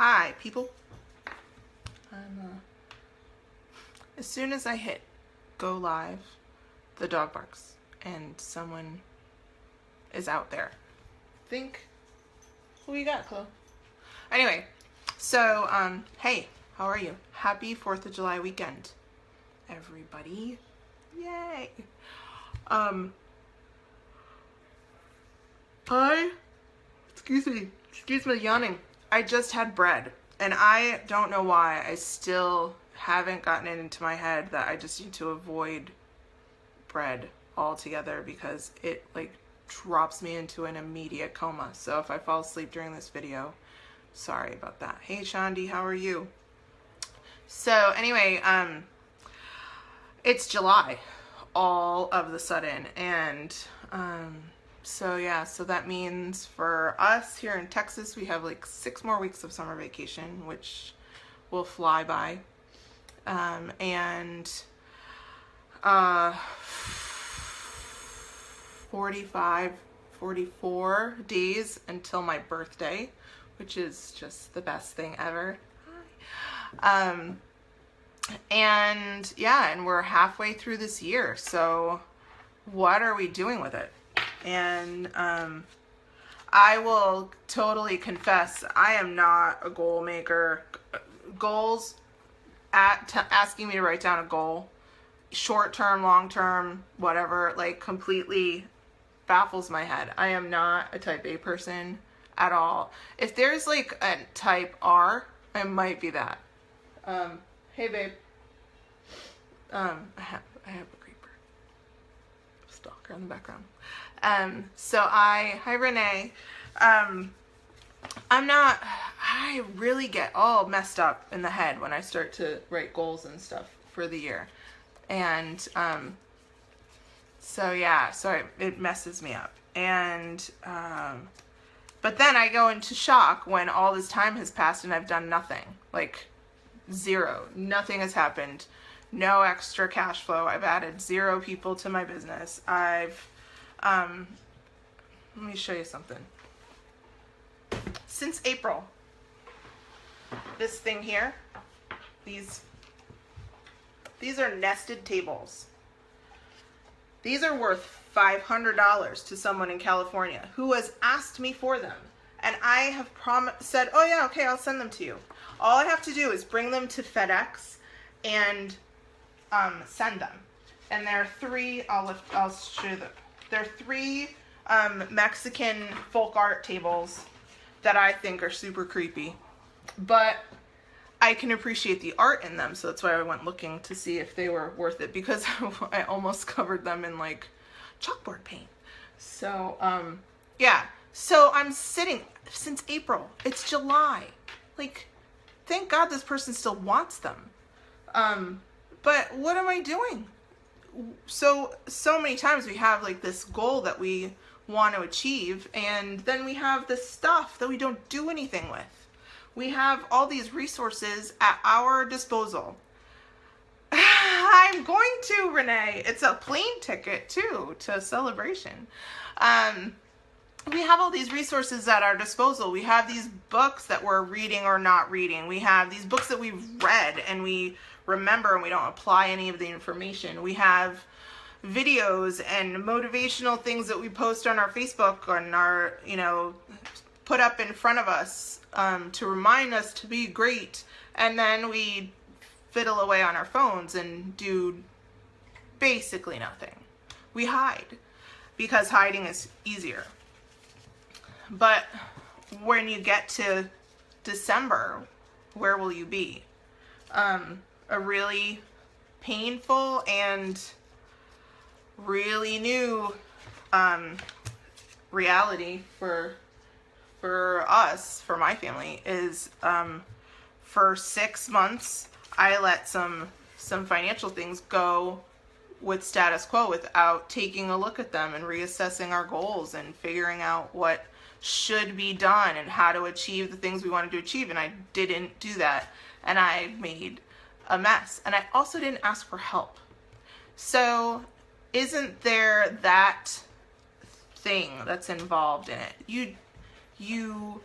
Hi, people. As soon as I hit go live, the dog barks and someone is out there. Think, who you got, Chloe? Anyway, so, hey, how are you? Happy 4th of July weekend, everybody. Yay. Excuse me yawning. I just had bread, and I don't know why I still haven't gotten it into my head that I just need to avoid bread altogether because it like drops me into an immediate coma. So if I fall asleep during this video, sorry about that. Hey Shandi, how are you? So anyway, it's July all of the sudden, and so yeah, so that means for us here in Texas, we have like 6 more weeks of summer vacation, which will fly by. And 44 days until my birthday, which is just the best thing ever. And yeah, and we're halfway through this year, so what are we doing with it? And I will totally confess, I am not a goal maker. Goals, asking me to write down a goal, short term, long term, whatever, like completely baffles my head. I am not a type A person at all. If there's like a type R, I might be that. Hey babe. I have a creeper stalker in the background. Hi Renee. I really get all messed up in the head when I start to write goals and stuff for the year. And, so yeah, it messes me up. And, but then I go into shock when all this time has passed and I've done nothing, like zero, nothing has happened, no extra cash flow. I've added 0 people to my business. Let me show you something. Since April, this thing here, these are nested tables. These are worth $500 to someone in California who has asked me for them. And I have said, oh yeah, okay, I'll send them to you. All I have to do is bring them to FedEx and send them. And there are 3, I'll show you them. There are 3 Mexican folk art tables that I think are super creepy, but I can appreciate the art in them, so that's why I went looking to see if they were worth it, because I almost covered them in like chalkboard paint. So yeah, so I'm sitting since April. It's July. Like, thank God this person still wants them. But what am I doing? So many times we have like this goal that we want to achieve, and then we have this stuff that we don't do anything with. We have all these resources at our disposal. I'm going to, Renee. It's a plane ticket too to Celebration. We have all these resources at our disposal. We have these books that we're reading or not reading. We have these books that we've read and we remember and we don't apply any of the information. We have videos and motivational things that we post on our Facebook, on our, put up in front of us to remind us to be great, and then we fiddle away on our phones and do basically nothing. We hide because hiding is easier. But when you get to December, where will you be? A really painful and really new reality for us, for my family, is for 6 months I let some financial things go with status quo without taking a look at them and reassessing our goals and figuring out what should be done and how to achieve the things we wanted to achieve. And I didn't do that, and I made a mess, and I also didn't ask for help. So isn't there that thing that's involved in it? You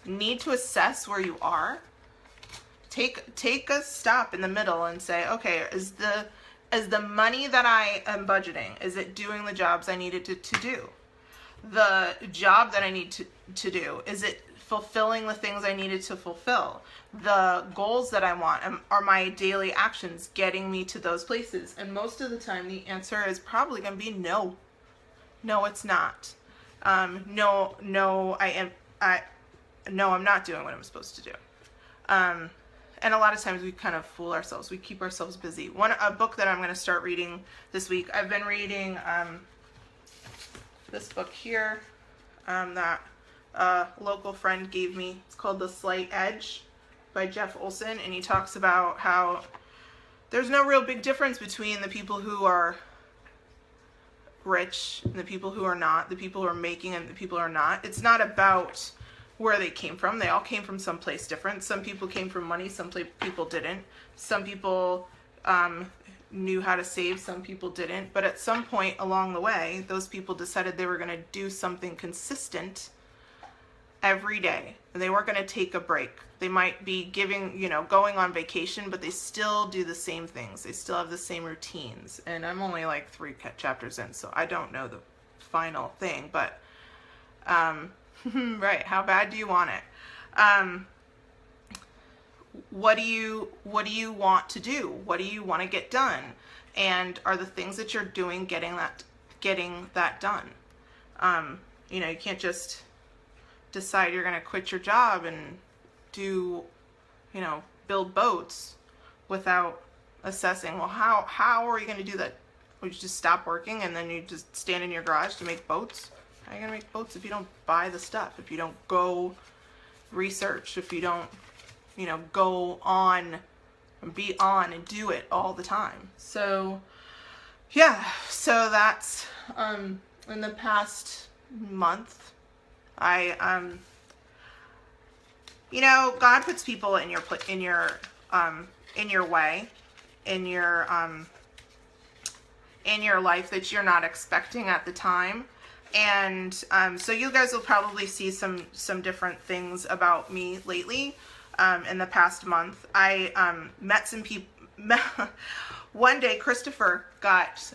need to assess where you are, take a stop in the middle and say, okay, is the money that I am budgeting, is it doing the jobs I needed to do? The job that I need to do, is it fulfilling the things I needed to fulfill? The goals that I want, are my daily actions getting me to those places? And most of the time the answer is probably going to be no. No, it's not. No, I'm not doing what I'm supposed to do. And a lot of times we kind of fool ourselves. We keep ourselves busy. A book that I'm going to start reading this week, I've been reading this book here that a local friend gave me. It's called The Slight Edge by Jeff Olson, and he talks about how there's no real big difference between the people who are rich and the people who are not, the people who are making and the people who are not. It's not about where they came from. They all came from someplace different. Some people came from money, some people didn't. Some people knew how to save, some people didn't. But at some point along the way, those people decided they were going to do something consistent every day. And they weren't going to take a break. They might be going on vacation, but they still do the same things. They still have the same routines. And I'm only like 3 chapters in, so I don't know the final thing, but right, how bad do you want it? What do you want to do? What do you want to get done? And are the things that you're doing getting that done? You can't just decide you're going to quit your job and build boats without assessing, well, how are you going to do that? Would you just stop working and then you just stand in your garage to make boats? How are you going to make boats if you don't buy the stuff, if you don't go research, if you don't, go on and be on and do it all the time? So, yeah, so that's, in the past month, God puts people in your way, in your life that you're not expecting at the time. And so you guys will probably see some different things about me lately. In the past month, I met some people. One day, Christopher got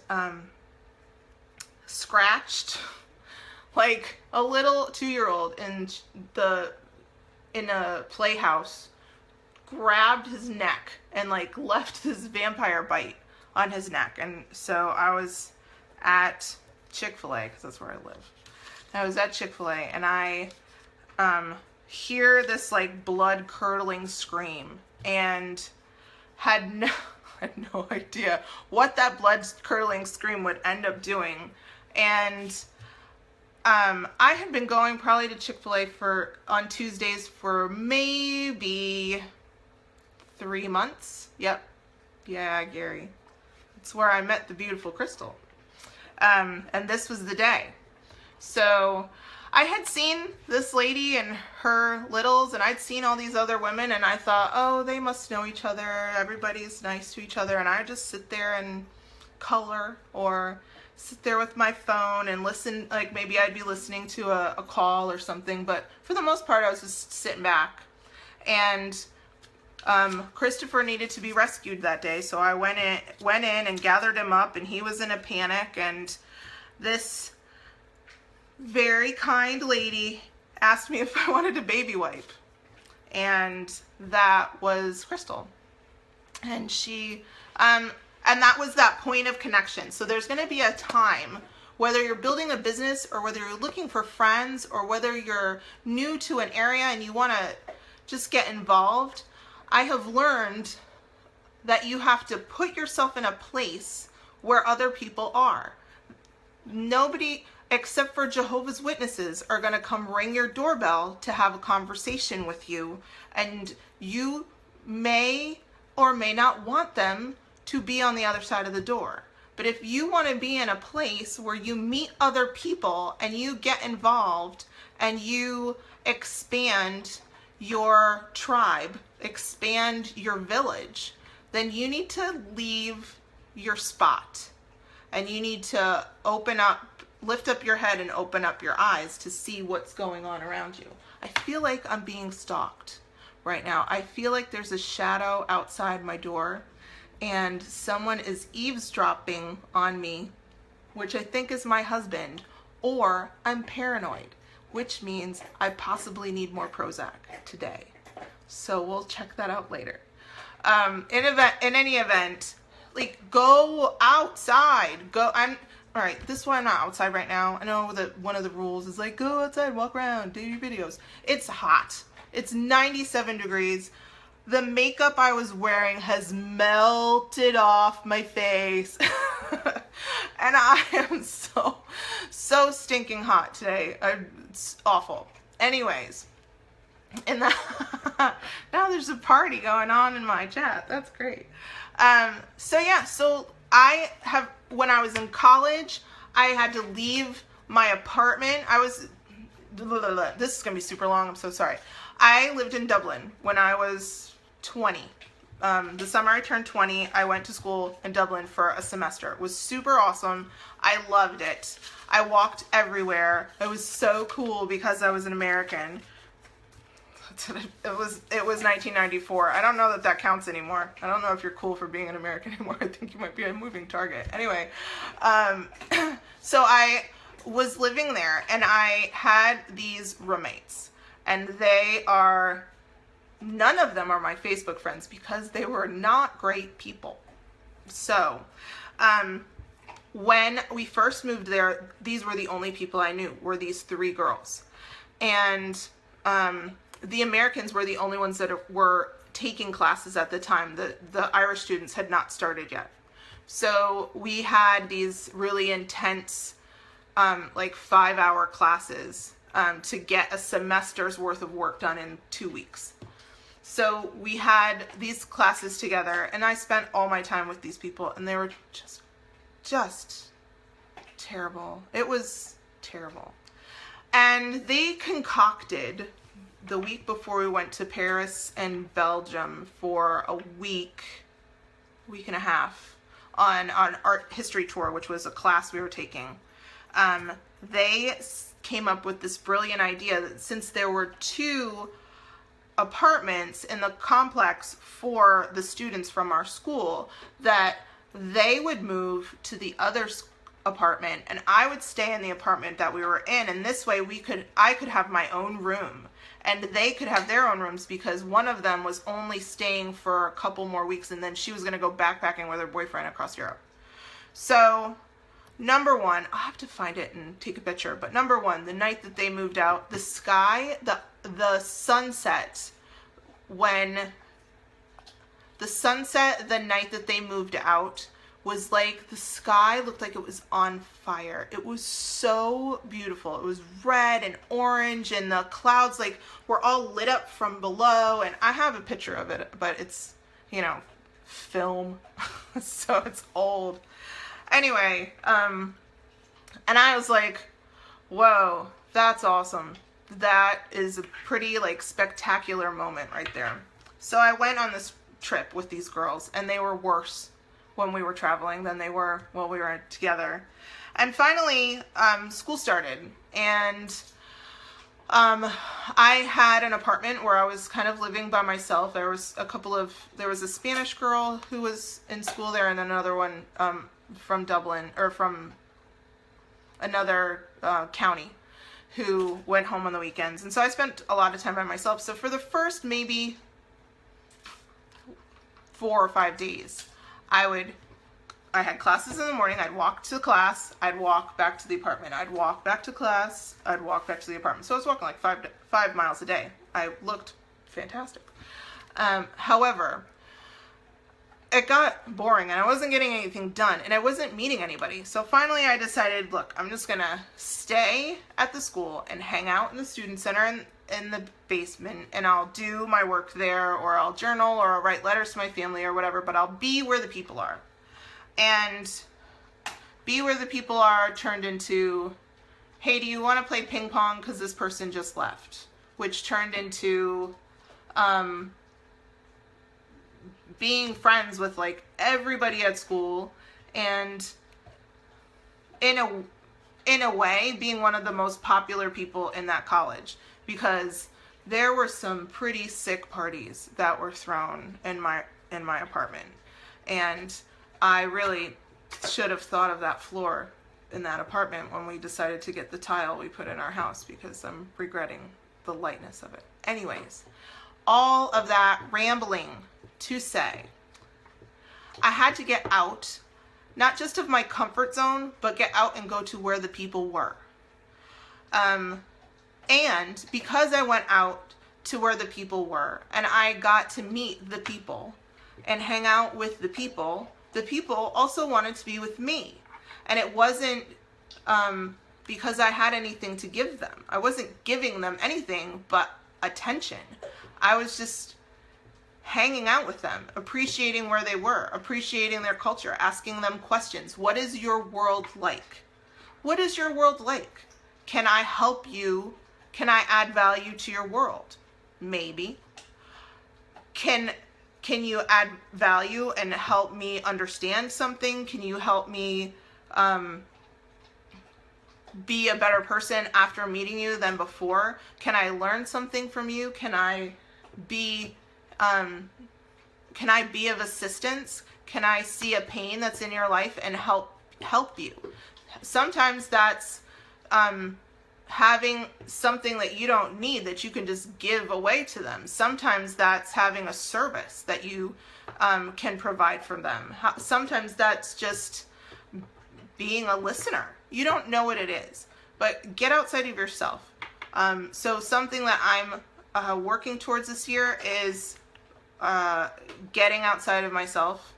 scratched, like a little 2-year-old in a playhouse, grabbed his neck and left this vampire bite on his neck. And so I was at Chick-fil-A, because that's where I live. I was at Chick-fil-A and I hear this blood curdling scream and had no idea what that blood curdling scream would end up doing. And I had been going probably to Chick-fil-A on Tuesdays for maybe 3 months. Yep. Yeah, Gary. It's where I met the beautiful Crystal. And this was the day. So I had seen this lady and her littles, and I'd seen all these other women, and I thought, oh, they must know each other. Everybody's nice to each other. And I just sit there and color or sit there with my phone and listen. Maybe I'd be listening to a call or something, but for the most part I was just sitting back. And Christopher needed to be rescued that day, so I went in and gathered him up, and he was in a panic. And this very kind lady asked me if I wanted a baby wipe, and that was Crystal. And she and that was that point of connection. So there's going to be a time, whether you're building a business or whether you're looking for friends or whether you're new to an area and you want to just get involved. I have learned that you have to put yourself in a place where other people are. Nobody except for Jehovah's Witnesses are going to come ring your doorbell to have a conversation with you, and you may or may not want them to be on the other side of the door. But if you want to be in a place where you meet other people and you get involved and you expand your tribe, expand your village, then you need to leave your spot and you need to lift up your head and open up your eyes to see what's going on around you. I feel like I'm being stalked right now. I feel like there's a shadow outside my door and someone is eavesdropping on me, which I think is my husband, or I'm paranoid, which means I possibly need more Prozac today. So we'll check that out later. In any event, like, go outside. All right, this is why I'm not outside right now. I know that one of the rules is like, go outside, walk around, do your videos. It's hot. It's 97 degrees. The makeup I was wearing has melted off my face. And I am so stinking hot today. It's awful. Anyways, and now there's a party going on in my chat. That's great. So when I was in college, I had to leave my apartment. This is going to be super long. I'm so sorry. I lived in Dublin when I was 20. The summer I turned 20, I went to school in Dublin for a semester. It was super awesome. I loved it. I walked everywhere. It was so cool because I was an American. It was 1994. I don't know that counts anymore. I don't know if you're cool for being an American anymore. I think you might be a moving target. Anyway, so I was living there and I had these roommates, and none of them are my Facebook friends because they were not great people. So, when we first moved there, these were the only people I knew, were these 3 girls. And, the Americans were the only ones that were taking classes at the time. The Irish students had not started yet. So we had these really intense, like 5-hour classes, to get a semester's worth of work done in 2 weeks. So we had these classes together, and I spent all my time with these people, and they were just terrible. It was terrible. And they concocted, the week before we went to Paris and Belgium for a week and a half on art history tour, which was a class we were taking, they came up with this brilliant idea that since there were 2 apartments in the complex for the students from our school, that they would move to the other apartment and I would stay in the apartment that we were in, and this way I could have my own room and they could have their own rooms, because one of them was only staying for a couple more weeks and then she was going to go backpacking with her boyfriend across Europe. So number one, I'll have to find it and take a picture, but number one, the night that they moved out, the sky, the sunset, the night that they moved out was like, the sky looked like it was on fire. It was so beautiful. It was red and orange, and the clouds like were all lit up from below, and I have a picture of it, but it's, film, so it's old. Anyway, and I was like, whoa, that's awesome. That is a pretty spectacular moment right there. So I went on this trip with these girls, and they were worse when we were traveling than they were while we were together. And finally, school started, and I had an apartment where I was kind of living by myself. There was a Spanish girl who was in school there, and another one from Dublin, or from another county, who went home on the weekends. And so I spent a lot of time by myself. So for the first maybe 4 or 5 days, I had classes in the morning, I'd walk to class, I'd walk back to the apartment, I'd walk back to class, I'd walk back to the apartment. So I was walking like 5 miles a day. I looked fantastic. However, it got boring and I wasn't getting anything done and I wasn't meeting anybody. So finally I decided, look, I'm just gonna stay at the school and hang out in the student center in the basement, and I'll do my work there, or I'll journal, or I'll write letters to my family or whatever, but I'll be where the people are. And be where the people are turned into, hey, do you want to play ping pong because this person just left? Which turned into being friends with everybody at school, and in a way being one of the most popular people in that college, because there were some pretty sick parties that were thrown in my apartment, and I really should have thought of that floor in that apartment when we decided to get the tile we put in our house, because I'm regretting the lightness of it. Anyways, all of that rambling to say, I had to get out, not just of my comfort zone, but get out and go to where the people were. And because I went out to where the people were and I got to meet the people and hang out with the people also wanted to be with me. And it wasn't because I had anything to give them. I wasn't giving them anything but attention. I was just hanging out with them, appreciating where they were, appreciating their culture, asking them questions. What is your world like? What is your world like? Can I help you? Can I add value to your world? Maybe. Can you add value and help me understand something? Can you help me be a better person after meeting you than before? Can I learn something from you? Can I be of assistance? Can I see a pain that's in your life and help you? Sometimes that's having something that you don't need that you can just give away to them. Sometimes that's having a service that you can provide for them. Sometimes that's just being a listener. You don't know what it is, but get outside of yourself. So something that I'm working towards this year is getting outside of myself,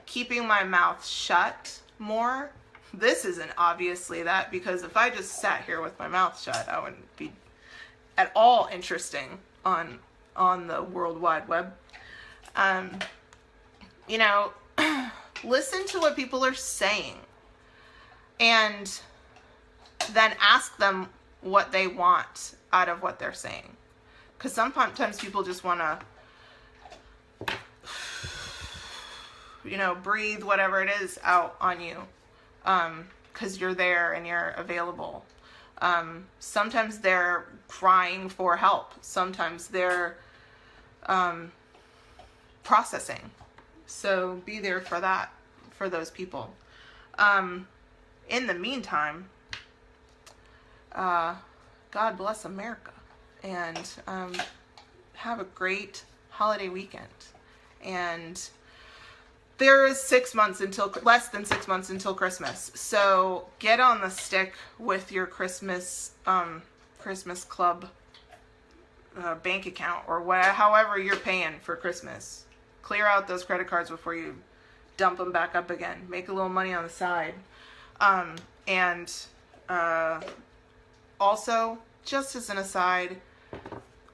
keeping my mouth shut more. This isn't obviously that, because if I just sat here with my mouth shut, I wouldn't be at all interesting on the World Wide Web. Listen to what people are saying and then ask them what they want out of what they're saying. Because sometimes people just want to, breathe whatever it is out on you. Because you're there and you're available. Sometimes they're crying for help. Sometimes they're processing. So be there for that, for those people. In the meantime, God bless America. And have a great holiday weekend. And there is less than 6 months until Christmas. So get on the stick with your Christmas club bank account, or however you're paying for Christmas. Clear out those credit cards before you dump them back up again. Make a little money on the side. And also, just as an aside,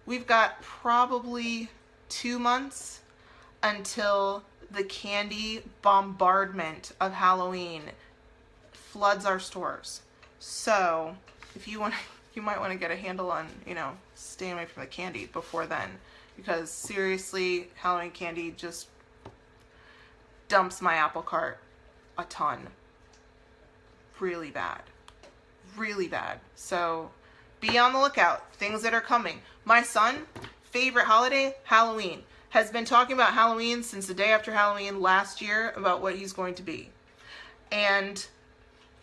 we've got probably 2 months until the candy bombardment of Halloween floods our stores. So if you might want to get a handle on, staying away from the candy before then, because seriously, Halloween candy just dumps my apple cart a ton. Really bad. Really bad. So be on the lookout. Things that are coming. My son, favorite holiday, Halloween. Has been talking about Halloween since the day after Halloween last year about what he's going to be. And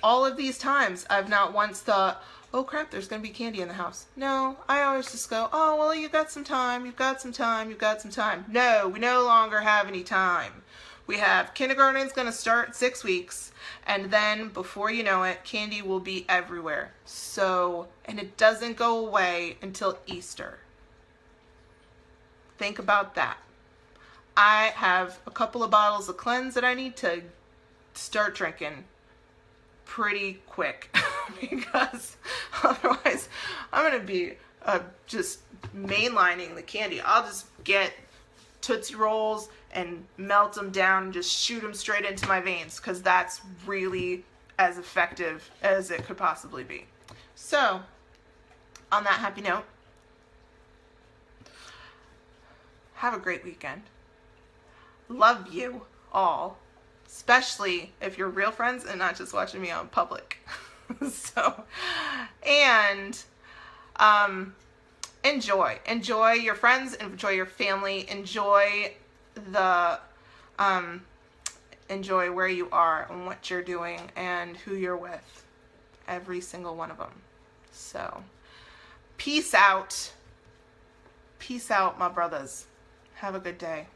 all of these times, I've not once thought, oh crap, there's going to be candy in the house. No, I always just go, oh, well, you've got some time, you've got some time, you've got some time. No, we no longer have any time. We have kindergarten's going to start 6 weeks, and then before you know it, candy will be everywhere. So, and it doesn't go away until Easter. Think about that. I have a couple of bottles of Cleanse that I need to start drinking pretty quick because otherwise I'm going to be just mainlining the candy. I'll just get Tootsie Rolls and melt them down and just shoot them straight into my veins, because that's really as effective as it could possibly be. So, on that happy note, have a great weekend. Love you all, especially if you're real friends and not just watching me on public. So, and enjoy. Enjoy your friends, enjoy your family, enjoy the, enjoy where you are and what you're doing and who you're with. Every single one of them. So, peace out. Peace out, my brothers. Have a good day.